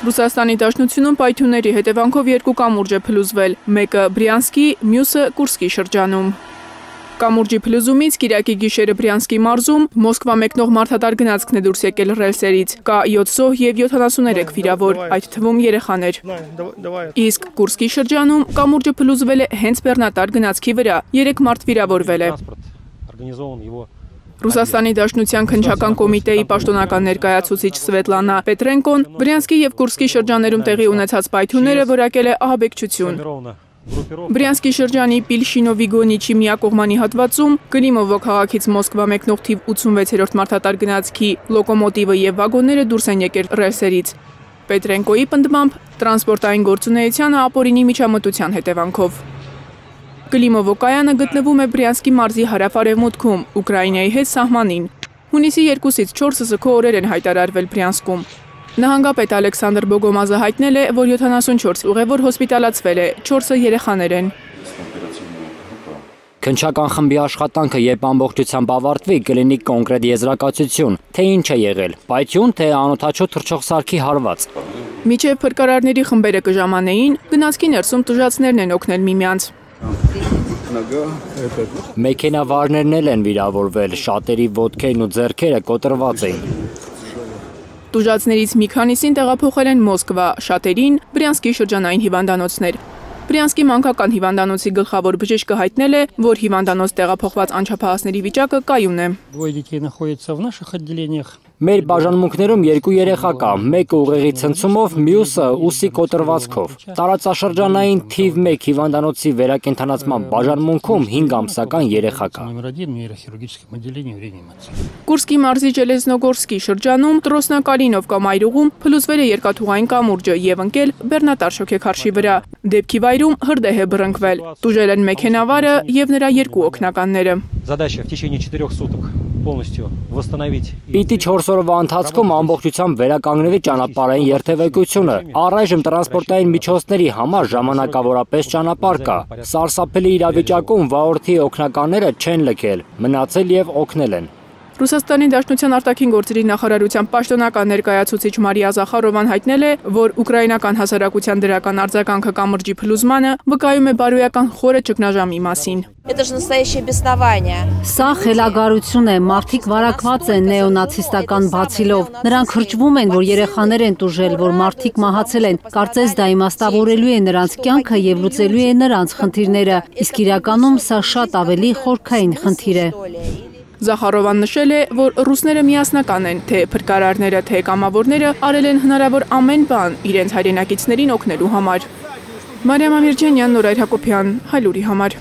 Ռուսաստանի Դաշնությունում պայթյունների հետևանքով երկու կամուրջ է փլուզվել, մեկը Բրյանսկի, մյուսը Կուրսկի շրջանում։ Կամուրջի փլուզումից Կիրակի գիշերը Բրյանսկի մարզում Մոսկվա մեկնող մարդատար գնացքն է դուրս եկել ռելսերից, կա 7 զոհ և 73 վիրավոր, այդ թվում երեխաներ։ Իսկ Կուրսկի շրջանում կամուրջը փլուզվել է հենց բեռնատար գնացքի վրա, 3 մարդ վիրավորվել է։ Ռուսաստանի Դաշնության քննչական կոմիտեի պաշտոնական ներկայացուցիչ Սվետլանա Պետրենկոն Բրյանսկի և Կուրսկի շրջաներում տեղի ունեցած պայթյունները որակել է ահաբեկչություն։ Բրյանսկի շրջանի Պիլշինովի-Գոնիչի միակողմանի հատվածում Կլիմովո քաղաքից Մոսկվա մեկնող թիվ 86-րդ մարդատար գնացքի լոկոմոտիվը և վագոնները դուրս են եկել ռելսերից։ Պետրենկոյի պնդմամբ տրանսպորտային գործունեությանը ապօրինի միջամտության հետևանքով։ Կլիմովո կայանը գտնվում է Բրյանսկի մարզի հարավ-արևմուտքում, Ուկրաինայի հետ սահմանին։ Հունիսի 2-ից 4 զքո օրեր են հայտարարվել Բրյանսկում։ Նահանգապետ Ալեքսանդր Բոգոմազը հայտնել է, որ 74 ուղևոր հոսպիտալացվել է, 4-ը երեխաներ են։ Քննչական խմբի աշխատանքը երբ ամբողջությամբ ավարտվի, կլինի կոնկրետ եզրակացություն, թե ինչ է եղել, պայթյուն, թե անօդաչու թռչող սարքի հարված։ Մինչև փրկարարների խմբերը կժամանեին, գնացքի ներսում տուժածներն են օգնել միմյանց։ Մեքենավարներն էլ են վիրավորվել, շատերի ոտքերն ու ձեռքերը կոտրված էին։ Տուժածներից մի քանիսին տեղափոխել են Մոսկվա, շատերին Բրյանսկի շրջանային հիվանդանոցներ։ Բրյանսկի մանկական հիվանդանոցի գլխավոր բժիշկը հայտնել է, որ հիվանդանոց տեղափոխված անչափահասների վիճակը կայուն է։ Մեր բաժանմունքներում 2 երեխա կա, մեկը ուղեղի ցնցումով, մյուսը ուսի կոտրվածքով։ Տարածաշրջանային թիվ 1 հիվանդանոցի վերակենդանացման բաժանմունքում 5 ամսական երեխա կա։ Կուրսկի մարզի Ժելեզնոգորսկի շրջանում Տրոսնակալինովկա մայրուղում փլուզվել է երկաթուղային կամուրջը և ընկել բեռնատար շոգեքարշի վրա։ Դեպքի վայրում հրդեհ է բռնկվել, տուժել են մեքենավարը և նրա 2 օգնականները։ Պիտի 4 օրվա ընթացքում ամբողջությամբ վերականգնվի ճանապարհային երթևեկությունը։ Առայժմ տրանսպորտային միջոցների համար ժամանակավորապես ճանապարհ կա։ Սարսափելի իրավիճակում վարորդի օգնականները չեն լքել, մնացել և օգնել են։ Ռուսաստանի Դաշնության արտաքին գործերի նախարարության պաշտոնական ներկայացուցիչ Մարիա Զախարովան հայտնել է, որ ուկրաինական հասարակության դրական արձագանքը կամրջի փլուզմանը վկայում է բարոյական խորը ճգնաժամի մասին։ Սա խելագարություն է, մարդիկ վարակված են նեոնացիստական բացիլով։ Նրանք հրճվում են, որ երեխաներ են տուժել, որ մարդիկ մահացել են, կարծես դա իմաստավորելու է նրանց կյանքը և լուծելու է նրանց խնդիրները, իսկ իրականում սա շատ ավելի խորքային խնդիր է։ Զախարովան նշել է, որ ռուսները միասնական են, թե փրկարարները, թե կամավորները արել են հնարավոր ամեն բան իրենց հայրենակիցներին օգնելու համար։ Մարիամ Ամիրջանյան, Նորայր Հակոբյան, Հայլուրի համար։